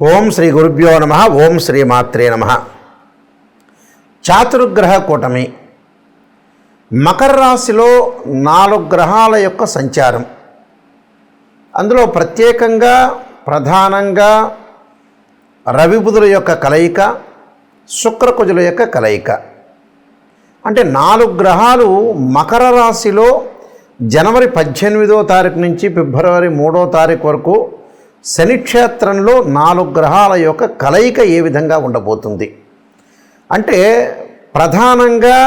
ఓం శ్రీ గురుభ్యో నమ. ఓం శ్రీ మాత్రే నమ. చాతుర్గ్రహ కూటమి మకర రాశిలో 4 గ్రహాల యొక్క సంచారం. అందులో ప్రత్యేకంగా ప్రధానంగా రవి బుధుల యొక్క కలయిక, శుక్రకుజుల యొక్క కలయిక. అంటే 4 గ్రహాలు మకర రాశిలో జనవరి 18వ తారీఖు నుంచి ఫిబ్రవరి 3వ తారీఖు వరకు శనిక్షేత్రంలో 4 గ్రహాల యొక్క కలయిక ఏ విధంగా ఉండబోతుంది అంటే, ప్రధానంగా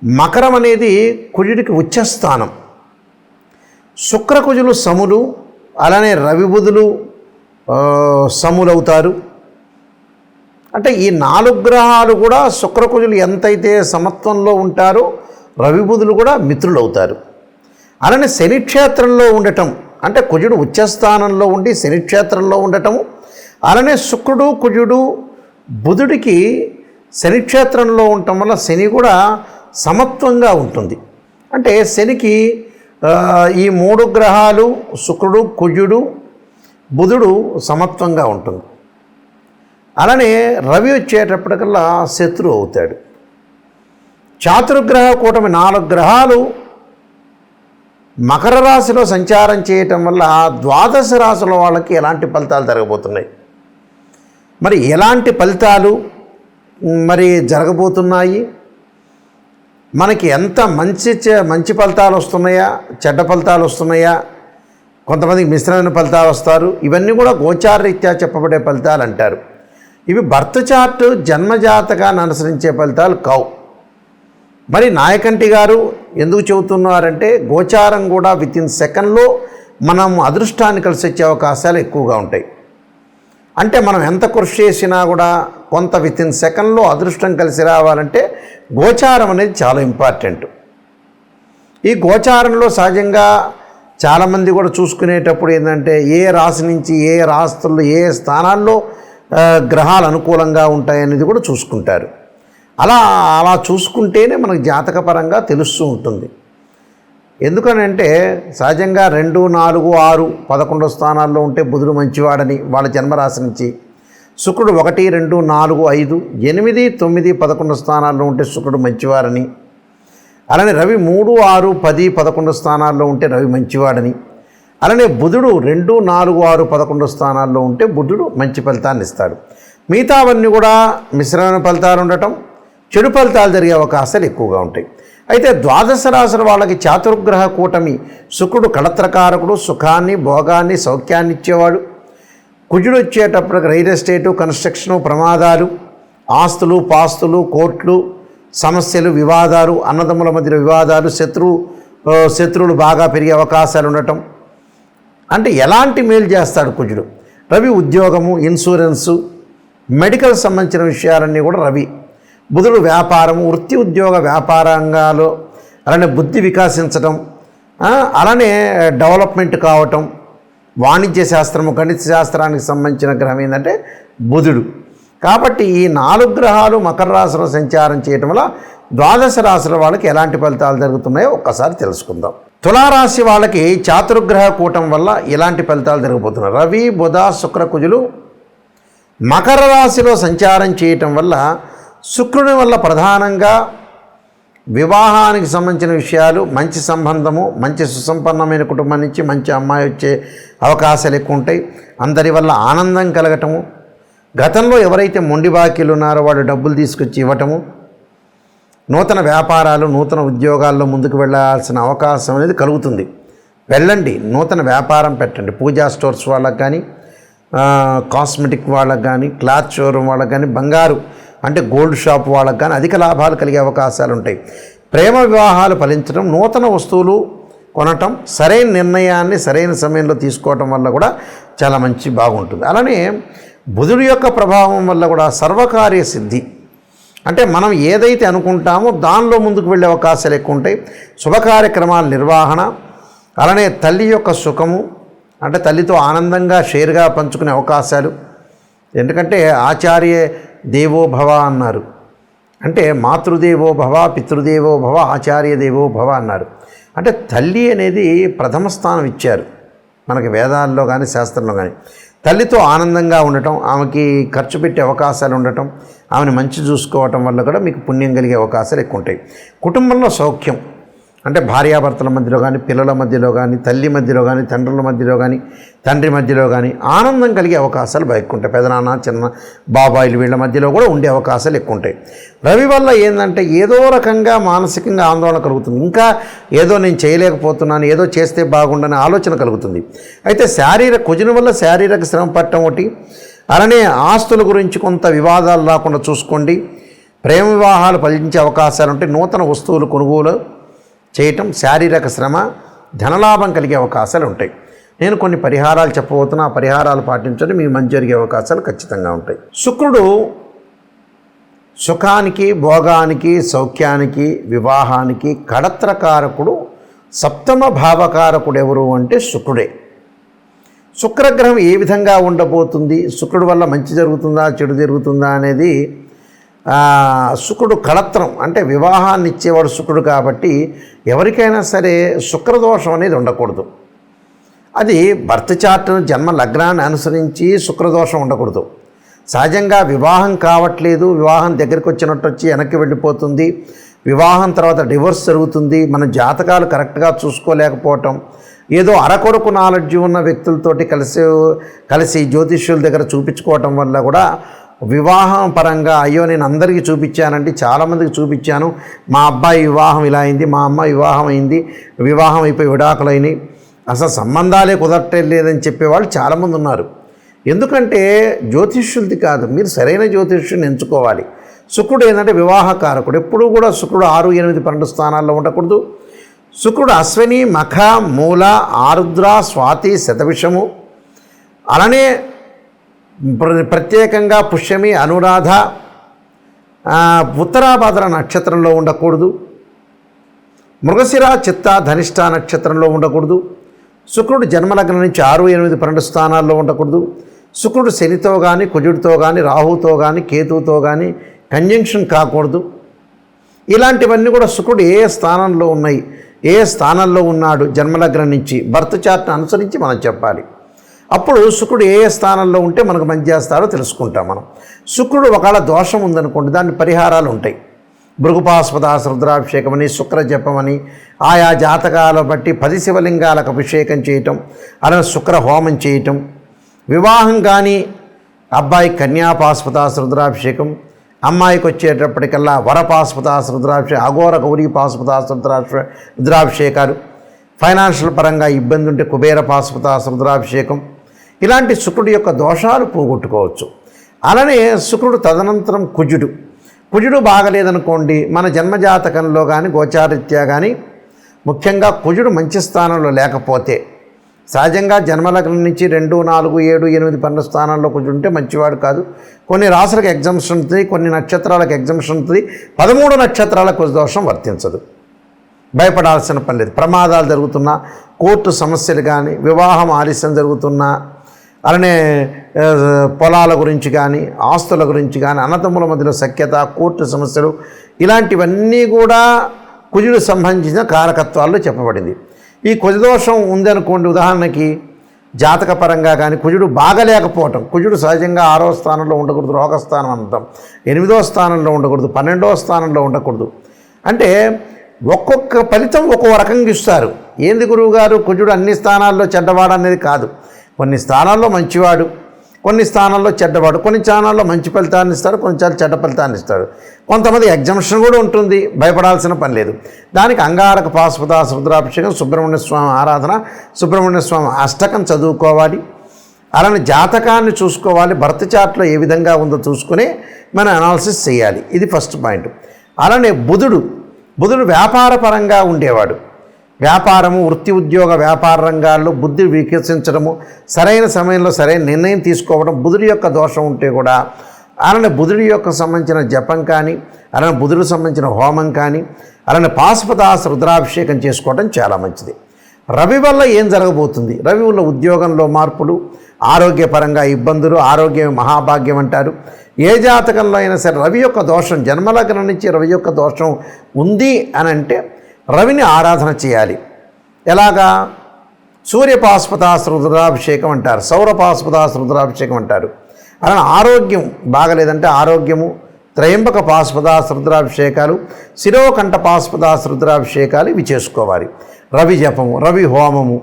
మకరం అనేది కుజుడికి ఉచ్చస్థానం, శుక్రకుజులు సములు, అలానే రవి బుధులు సములవుతారు. అంటే ఈ 4 గ్రహాలు కూడా శుక్రకుజులు ఎంతైతే సమత్వంలో ఉంటారో రవి బుధులు కూడా మిత్రులు అవుతారు. అలానే శనిక్షేత్రంలో ఉండటం అంటే కుజుడు ఉచ్చస్థానంలో ఉండి శనిక్షేత్రంలో ఉండటము, అలానే శుక్రుడు కుజుడు బుధుడికి శనిక్షేత్రంలో ఉండటం వల్ల శని కూడా సమత్వంగా ఉంటుంది. అంటే శనికి ఈ 3 గ్రహాలు శుక్రుడు కుజుడు బుధుడు సమత్వంగా ఉంటుంది. అలానే రవి వచ్చేటప్పటికల్లా శత్రువు అవుతాడు. చాతుర్గ్రహ కూటమి 4 గ్రహాలు మకర రాశిలో సంచారం చేయటం వల్ల 12 రాశుల వాళ్ళకి ఎలాంటి ఫలితాలు జరగబోతున్నాయి, మరి ఎలాంటి ఫలితాలు మరి జరగబోతున్నాయి, మనకి ఎంత మంచి ఫలితాలు వస్తున్నాయా, చెడ్డ ఫలితాలు వస్తున్నాయా, కొంతమందికి మిశ్రమైన ఫలితాలు వస్తారు. ఇవన్నీ కూడా గోచారరీత్యా చెప్పబడే ఫలితాలు అంటారు. ఇవి బర్త్ చార్ట్ జన్మజాతకాన్ని అనుసరించే ఫలితాలు కావు. మరి నాయకంటి గారు ఎందుకు చెబుతున్నారంటే, గోచారం కూడా వితిన్ సెకండ్లో మనం అదృష్టాన్ని కలిసి వచ్చే అవకాశాలు ఎక్కువగా ఉంటాయి. అంటే మనం ఎంత కృషి చేసినా కూడా కొంత వితిన్ సెకండ్లో అదృష్టం కలిసి రావాలంటే గోచారం అనేది చాలా ఇంపార్టెంట్. ఈ గోచారంలో సహజంగా చాలామంది కూడా చూసుకునేటప్పుడు ఏంటంటే, ఏ రాశి నుంచి ఏ రాశుల్లో ఏ స్థానాల్లో గ్రహాలు అనుకూలంగా ఉంటాయనేది కూడా చూసుకుంటారు. అలా చూసుకుంటేనే మనకు జాతకపరంగా తెలుస్తూ ఉంటుంది. ఎందుకనంటే సహజంగా 2, 4, 6, 11 స్థానాల్లో ఉంటే బుధుడు మంచివాడని వాళ్ళ జన్మరాశి నుంచి, శుక్రుడు 1, 2, 4, 5, 8, 9, 11 స్థానాల్లో ఉంటే శుక్రుడు మంచివారని, అలానే రవి 3, 6, 10, 11 స్థానాల్లో ఉంటే రవి మంచివాడని, అలానే బుధుడు 2, 4, 6, 11 స్థానాల్లో ఉంటే బుధుడు మంచి ఫలితాన్ని ఇస్తాడు. మిగతావన్నీ కూడా మిశ్రమైన ఫలితాలు ఉండటం, చెడు ఫలితాలు జరిగే అవకాశాలు ఎక్కువగా ఉంటాయి. అయితే 12 రాశుల వాళ్ళకి చాతుర్గ్రహ కూటమి శుక్రుడు కళత్రకారకుడు, సుఖాన్ని భోగాన్ని సౌఖ్యాన్ని ఇచ్చేవాడు. కుజుడు వచ్చేటప్పటికి రియల్ ఎస్టేటు, కన్స్ట్రక్షను, ప్రమాదాలు, ఆస్తులు పాస్తులు, కోర్టులు, సమస్యలు, వివాదాలు, అన్నదమ్ముల మధ్య వివాదాలు, శత్రువులు బాగా పెరిగే అవకాశాలు ఉండటం. అంటే ఎలాంటి మేలు చేస్తాడు కుజుడు? రవి ఉద్యోగము, ఇన్సూరెన్సు, మెడికల్ సంబంధించిన విషయాలన్నీ కూడా రవి. బుధుడు వ్యాపారము, వృత్తి ఉద్యోగ వ్యాపార రంగాలు, అలానే బుద్ధి వికాసించడం, అలానే డెవలప్మెంట్ కావటం, వాణిజ్య శాస్త్రము, గణిత శాస్త్రానికి సంబంధించిన గ్రహం ఏంటంటే బుధుడు. కాబట్టి ఈ 4 గ్రహాలు మకర రాశిలో సంచారం చేయటం వల్ల 12 రాశుల వాళ్ళకి ఎలాంటి ఫలితాలు జరుగుతున్నాయో ఒక్కసారి తెలుసుకుందాం. తులారాశి వాళ్ళకి చాతుర్గ్రహ కూటం వల్ల ఎలాంటి ఫలితాలు జరగబోతున్నాయి? రవి బుధ శుక్ర కుజులు మకర రాశిలో సంచారం చేయటం వల్ల శుక్రుని వల్ల ప్రధానంగా వివాహానికి సంబంధించిన విషయాలు, మంచి సంబంధము, మంచి సుసంపన్నమైన కుటుంబం నుంచి మంచి అమ్మాయి వచ్చే అవకాశాలు ఎక్కువ ఉంటాయి. అందరి వల్ల ఆనందం కలగటము, గతంలో ఎవరైతే మొండి బాకీలు ఉన్నారో వాడు డబ్బులు తీసుకొచ్చి ఇవ్వటము, నూతన వ్యాపారాలు, నూతన ఉద్యోగాల్లో ముందుకు వెళ్ళాల్సిన అవకాశం అనేది కలుగుతుంది. వెళ్ళండి, నూతన వ్యాపారం పెట్టండి. పూజా స్టోర్స్ వాళ్ళకి కానీ, కాస్మెటిక్ వాళ్ళకి కానీ, క్లాత్ షోరూమ్ వాళ్ళకి కానీ, బంగారు అంటే గోల్డ్ షాప్ వాళ్ళకి కానీ అధిక లాభాలు కలిగే అవకాశాలు ఉంటాయి. ప్రేమ వివాహాలు ఫలించడం, నూతన వస్తువులు కొనటం, సరైన నిర్ణయాన్ని సరైన సమయంలో తీసుకోవటం వల్ల కూడా చాలా బాగుంటుంది. అలానే బుధుడి యొక్క ప్రభావం వల్ల కూడా సర్వకార్య సిద్ధి, అంటే మనం ఏదైతే అనుకుంటామో దానిలో ముందుకు వెళ్ళే అవకాశాలు ఎక్కువ ఉంటాయి. శుభకార్యక్రమాల నిర్వహణ, అలానే తల్లి యొక్క సుఖము, అంటే తల్లితో ఆనందంగా షేర్గా పంచుకునే అవకాశాలు. ఎందుకంటే ఆచార్య దేవో భవ అన్నారు, అంటే మాతృదేవో భవ, పితృదేవో భవ, ఆచార్య దేవో భవ అన్నారు. అంటే తల్లి అనేది ప్రథమ స్థానం ఇచ్చారు మనకి వేదాల్లో కానీ శాస్త్రంలో కానీ. తల్లితో ఆనందంగా ఉండటం, ఆమెకి ఖర్చు పెట్టే అవకాశాలు ఉండటం, ఆమెను మంచి చూసుకోవటం వల్ల కూడా మీకు పుణ్యం కలిగే అవకాశాలు ఎక్కువ ఉంటాయి. కుటుంబంలో సౌఖ్యం అంటే భార్యాభర్తల మధ్యలో కానీ, పిల్లల మధ్యలో కానీ, తల్లి మధ్యలో కానీ, తండ్రుల మధ్యలో కానీ, తండ్రి మధ్యలో కానీ ఆనందం కలిగే అవకాశాలు ఎక్కువ ఉంటాయి. పెదనాన్న, చిన్న బాబాయిలు వీళ్ళ మధ్యలో కూడా ఉండే అవకాశాలు ఎక్కువ ఉంటాయి. రవి వల్ల ఏంటంటే ఏదో రకంగా మానసికంగా ఆందోళన కలుగుతుంది. ఇంకా ఏదో నేను చేయలేకపోతున్నాను, ఏదో చేస్తే బాగుండని ఆలోచన కలుగుతుంది. అయితే కుజుని వల్ల శారీరక శ్రమ పట్టడం ఒకటి, అలానే ఆస్తుల గురించి కొంత వివాదాలు రాకుండా చూసుకోండి. ప్రేమ వివాహాలు ఫలించే అవకాశాలు ఉంటాయి. నూతన వస్తువులు కొనుగోలు చేయటం, శారీరక శ్రమ, ధనలాభం కలిగే అవకాశాలు ఉంటాయి. నేను కొన్ని పరిహారాలు చెప్పబోతున్నా, ఆ పరిహారాలు పాటించడం మీకు మంచి జరిగే అవకాశాలు ఖచ్చితంగా ఉంటాయి. శుక్రుడు సుఖానికి, భోగానికి, సౌఖ్యానికి, వివాహానికి కడత్రకారకుడు. సప్తమ భావకారకుడు ఎవరు అంటే శుక్రుడే. శుక్రగ్రహం ఏ విధంగా ఉండబోతుంది, శుక్రుడు వల్ల మంచి జరుగుతుందా చెడు జరుగుతుందా అనేది శుక్రుడు కళత్రం అంటే వివాహాన్ని ఇచ్చేవాడు శుక్రుడు కాబట్టి ఎవరికైనా సరే శుక్రదోషం అనేది ఉండకూడదు. అది బర్త్ చార్ట్ను జన్మ లగ్నాన్ని అనుసరించి శుక్రదోషం ఉండకూడదు. సహజంగా వివాహం కావట్లేదు, వివాహం దగ్గరికి వచ్చినట్టు వచ్చి వెనక్కి వెళ్ళిపోతుంది, వివాహం తర్వాత డివోర్స్ జరుగుతుంది, మన జాతకాలు కరెక్ట్గా చూసుకోలేకపోవటం, ఏదో అరకొరకు నాలెడ్జ్ ఉన్న వ్యక్తులతోటి కలిసి జ్యోతిష్యుల దగ్గర చూపించుకోవటం వల్ల కూడా వివాహం పరంగా అయ్యో నేను అందరికీ చూపించానంటే చాలామందికి చూపించాను, మా అబ్బాయి వివాహం ఇలా అయింది, మా అమ్మాయి వివాహం అయింది, వివాహం అయిపోయి విడాకులైనవి, అసలు సంబంధాలే కుదరట్లేదని చెప్పేవాళ్ళు చాలామంది ఉన్నారు. ఎందుకంటే జ్యోతిష్యులది కాదు, మీరు సరైన జ్యోతిష్యుని ఎంచుకోవాలి. శుక్రుడు ఏంటంటే వివాహకారకుడు. ఎప్పుడూ కూడా శుక్రుడు 6, 8, 12 స్థానాల్లో ఉండకూడదు. శుక్రుడు అశ్విని, మఖ, మూల, ఆరుద్ర, స్వాతి, శతభిషము, అలానే ప్రత్యేకంగా పుష్యమి, అనురాధ, ఉత్తరాభాద్ర నక్షత్రంలో ఉండకూడదు. మృగశిర, చిత్త, ధనిష్ట నక్షత్రంలో ఉండకూడదు. శుక్రుడు జన్మలగ్నం నుంచి 6, 8, 12 స్థానాల్లో ఉండకూడదు. శుక్రుడు శనితో కానీ, కుజుడితో కానీ, రాహుతో కానీ, కేతువుతో కానీ కంజంక్షన్ కాకూడదు. ఇలాంటివన్నీ కూడా శుక్రుడు ఏ స్థానంలో ఉన్నాయి, ఏ స్థానంలో ఉన్నాడు జన్మలగ్నం నుంచి బర్త్ చార్ట్ను అనుసరించి మనం చెప్పాలి. అప్పుడు శుక్రుడు ఏ స్థానంలో ఉంటే మనకు మంచి చేస్తాడో తెలుసుకుంటాం మనం. శుక్రుడు ఒకవేళ దోషం ఉందనుకోండి, దాని పరిహారాలు ఉంటాయి. భృగుపాస్పదాస రుద్రాభిషేకం అని, శుక్ర జపమని, ఆయా జాతకాల బట్టి 10 శివలింగాలకు అభిషేకం చేయటం, అలానే శుక్ర హోమం చేయటం, వివాహం కానీ అబ్బాయి కన్యాపాస్పదాస రుద్రాభిషేకం, అమ్మాయికి వచ్చేటప్పటికల్లా వరపాస్పదాస రుద్రాభిషేకం, అఘోర గౌరీ పాస్పదాస రుద్రాభిషేకాలు, ఫైనాన్షియల్ పరంగా ఇబ్బంది ఉంటే కుబేర పాస్పదాస రుద్రాభిషేకం, ఇలాంటి శుక్రుడి యొక్క దోషాలు పోగొట్టుకోవచ్చు. అలానే శుక్రుడు తదనంతరం కుజుడు బాగలేదనుకోండి, మన జన్మజాతకంలో కానీ గోచారీత్యా కానీ ముఖ్యంగా కుజుడు మంచి స్థానంలో లేకపోతే, సహజంగా జన్మలగ్నం నుంచి 2, 4, 7, 8, 12 స్థానాల్లో కుజుడు ఉంటే మంచివాడు కాదు. కొన్ని రాసులకు ఎగ్జామ్షన్ ఉంటుంది, కొన్ని నక్షత్రాలకు ఎగ్జామ్షన్ ఉంటుంది. 13 నక్షత్రాలకు కుజ దోషం వర్తించదు. భయపడాల్సిన పని లేదు. ప్రమాదాలు జరుగుతున్నా, కోర్టు సమస్యలు కానీ, వివాహం ఆలస్యం జరుగుతున్నా, అలానే పొలాల గురించి కానీ, ఆస్తుల గురించి కానీ, అన్నదమ్ముల మధ్యలో సఖ్యత, కోర్టు సమస్యలు, ఇలాంటివన్నీ కూడా కుజుడు సంబంధించిన కారకత్వాల్లో చెప్పబడింది. ఈ కుజదోషం ఉందనుకోండి, ఉదాహరణకి జాతకపరంగా కానీ కుజుడు బాగలేకపోవటం, కుజుడు సహజంగా 6వ స్థానంలో ఉండకూడదు, రోగస్థానం అంటాం, 8వ స్థానంలో ఉండకూడదు, 12వ స్థానంలో ఉండకూడదు. అంటే ఒక్కొక్క ఫలితం ఒక్కో రకంగా ఇస్తారు. ఏంది గురువుగారు కుజుడు అన్ని స్థానాల్లో చెడ్డవాడు అనేది కాదు. కొన్ని స్థానాల్లో మంచివాడు, కొన్ని స్థానాల్లో చెడ్డవాడు, కొన్ని స్థానాల్లో మంచి ఫలితాన్ని ఇస్తాడు, కొన్నిసార్లు చెడ్డ ఫలితాన్ని ఇస్తాడు. కొంతమంది ఎగ్జామ్షన్ కూడా ఉంటుంది, భయపడాల్సిన పని లేదు. దానికి అంగారక పాశుపతాస రుద్రాభిషేకం, సుబ్రహ్మణ్య స్వామి ఆరాధన, సుబ్రహ్మణ్య స్వామి అష్టకం చదువుకోవాలి. అలానే జాతకాన్ని చూసుకోవాలి, బర్త్ చార్ట్లో ఏ విధంగా ఉందో చూసుకుని మనం అనాలిసిస్ చేయాలి. ఇది ఫస్ట్ పాయింట్. అలానే బుధుడు వ్యాపారపరంగా ఉండేవాడు. వ్యాపారము, వృత్తి, ఉద్యోగ, వ్యాపార రంగాల్లో బుద్ధి వికసించడము, సరైన సమయంలో సరైన నిర్ణయం తీసుకోవడం, బుధుడి యొక్క దోషం ఉంటే కూడా అలానే బుధుడి యొక్క సంబంధించిన జపం కానీ, అలానే బుధుడికి సంబంధించిన హోమం కానీ, అలానే పాశుపతాస రుద్రాభిషేకం చేసుకోవడం చాలా మంచిది. రవి వల్ల ఏం జరగబోతుంది? రవి వల్ల ఉద్యోగంలో మార్పులు, ఆరోగ్యపరంగా ఇబ్బందులు, ఆరోగ్యం మహాభాగ్యం అంటారు. ఏ జాతకంలో అయినా సరే రవి యొక్క దోషం, జన్మలగ్నం నుంచి రవి యొక్క దోషం ఉంది అని అంటే రవిని ఆరాధన చేయాలి. ఎలాగా? సూర్యపాశుపతాస రుద్రాభిషేకం అంటారు, సౌరపాశుపతాస రుద్రాభిషేకం అంటారు. అలానే ఆరోగ్యం బాగలేదంటే ఆరోగ్యము త్రయంబక పాశుపతాస రుద్రాభిషేకాలు, శిరోకంఠ పాశుపతాస రుద్రాభిషేకాలు ఇవి చేసుకోవాలి. రవి జపము, రవి హోమము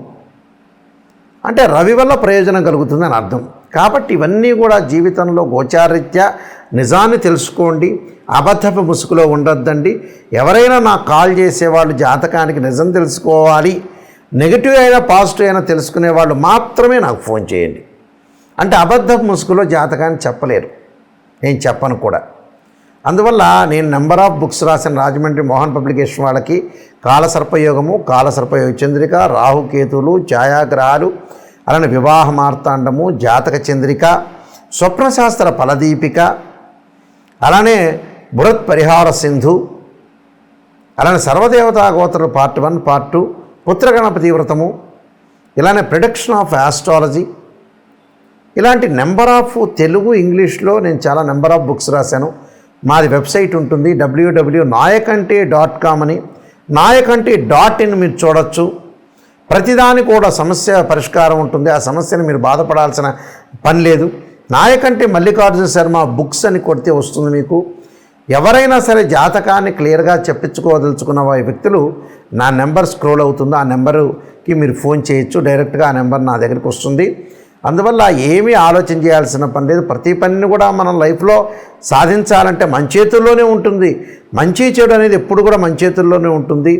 అంటే రవి వల్ల ప్రయోజనం కలుగుతుందని అర్థం. కాబట్టి ఇవన్నీ కూడా జీవితంలో గోచారీత్యా నిజాన్ని తెలుసుకోండి, అబద్ధపు ముసుగులో ఉండొద్దండి. ఎవరైనా నాకు కాల్ చేసేవాళ్ళు జాతకానికి నిజం తెలుసుకోవాలి, నెగిటివ్ అయినా పాజిటివ్ అయినా తెలుసుకునే వాళ్ళు మాత్రమే నాకు ఫోన్ చేయండి. అంటే అబద్ధపు ముసుగులో జాతకాన్ని చెప్పలేరు, నేను చెప్పను కూడా. అందువల్ల నేను నెంబర్ ఆఫ్ బుక్స్ రాసిన రాజమండ్రి మోహన్ పబ్లికేషన్ వాళ్ళకి కాలసర్పయోగము, కాలసర్పయోగ చంద్రిక, రాహుకేతువులు, ఛాయాగ్రహాలు, అలానే వివాహ మార్తాండము, జాతక చంద్రిక, స్వప్నశాస్త్ర ఫలదీపిక, అలానే బృహత్ పరిహార సింధు, అలానే సర్వదేవతా గోత్రులు పార్ట్ 1, పార్ట్ 2, పుత్రగణపతి వ్రతము, ఇలానే ప్రిడిక్షన్ ఆఫ్ ఆస్ట్రాలజీ, ఇలాంటి నెంబర్ ఆఫ్ తెలుగు ఇంగ్లీష్లో నేను చాలా నెంబర్ ఆఫ్ బుక్స్ రాశాను. మాది వెబ్సైట్ ఉంటుంది www.nayakanti.com అని, nayakanti.in మీరు చూడొచ్చు. ప్రతిదాని కూడా సమస్య పరిష్కారం ఉంటుంది, ఆ సమస్యను మీరు బాధపడాల్సిన పని లేదు. నాయకంటి మల్లికార్జున శర్మ బుక్స్ అని కొడితే వస్తుంది మీకు. ఎవరైనా సరే జాతకాన్ని క్లియర్గా చెప్పించుకోదలుచుకున్న వ్యక్తులు నా నెంబర్ స్క్రోల్ అవుతుందో ఆ నెంబర్కి మీరు ఫోన్ చేయొచ్చు, డైరెక్ట్గా ఆ నెంబర్ నా దగ్గరికి వస్తుంది. అందువల్ల ఏమీ ఆలోచన చేయాల్సిన పని లేదు. ప్రతి పనిని కూడా మనం లైఫ్లో సాధించాలంటే మన చేతుల్లోనే ఉంటుంది. మంచి చెడు అనేది ఎప్పుడు కూడా మన చేతుల్లోనే ఉంటుంది.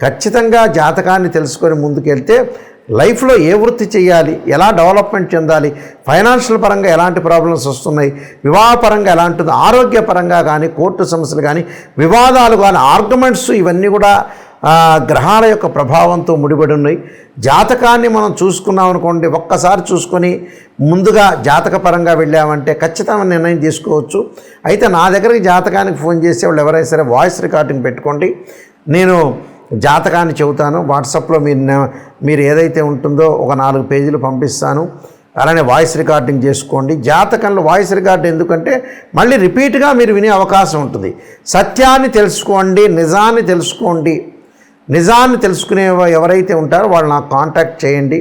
ఖచ్చితంగా జాతకాన్ని తెలుసుకొని ముందుకెళ్తే లైఫ్లో ఏ వృత్తి చేయాలి, ఎలా డెవలప్మెంట్ చెందాలి, ఫైనాన్షియల్ పరంగా ఎలాంటి ప్రాబ్లమ్స్ వస్తున్నాయి, వివాహపరంగా ఎలాంటిది, ఆరోగ్యపరంగా కానీ, కోర్టు సమస్యలు కానీ, వివాదాలు కానీ, ఆర్గ్యుమెంట్స్, ఇవన్నీ కూడా గ్రహాల యొక్క ప్రభావంతో ముడిపడి ఉన్నాయి. జాతకాన్ని మనం చూసుకున్నాం అనుకోండి, ఒక్కసారి చూసుకొని ముందుగా జాతకపరంగా వెళ్ళామంటే ఖచ్చితమైన నిర్ణయం తీసుకోవచ్చు. అయితే నా దగ్గరికి జాతకానికి ఫోన్ చేసే వాళ్ళు ఎవరైనా సరే వాయిస్ రికార్డింగ్ పెట్టుకోండి. నేను జాతకాన్ని చెబుతాను. వాట్సాప్లో మీరు ఏదైతే ఉంటుందో ఒక 4 పేజీలు పంపిస్తాను. అలానే వాయిస్ రికార్డింగ్ చేసుకోండి. జాతకంలో వాయిస్ రికార్డ్ ఎందుకంటే మళ్ళీ రిపీట్గా మీరు వినే అవకాశం ఉంటుంది. సత్యాన్ని తెలుసుకోండి, నిజాన్ని తెలుసుకోండి. నిజాన్ని తెలుసుకునే ఎవరైతే ఉంటారో వాళ్ళు నాకు కాంటాక్ట్ చేయండి.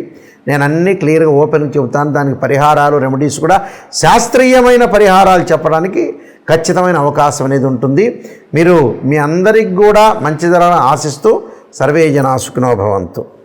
నేను అన్నీ క్లియర్గా ఓపెన్గా చెబుతాను. దానికి పరిహారాలు, రెమెడీస్ కూడా శాస్త్రీయమైన పరిహారాలు చెప్పడానికి ఖచ్చితమైన అవకాశం అనేది ఉంటుంది. మీరు మీ అందరికి కూడా మంచి జరగాలని ఆశిస్తూ సర్వే జనా సుఖినో భవంతు.